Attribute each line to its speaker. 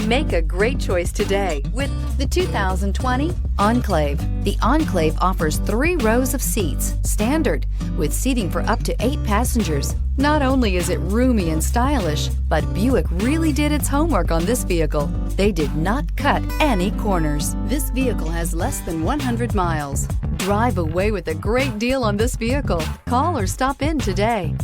Speaker 1: Make a great choice today with the 2020 Enclave. The Enclave offers 3 rows of seats, standard, with seating for up to 8 passengers. Not only is it roomy and stylish, but Buick really did its homework on this vehicle. They did not cut any corners. This vehicle has less than 100 miles. Drive away with a great deal on this vehicle. Call or stop in today.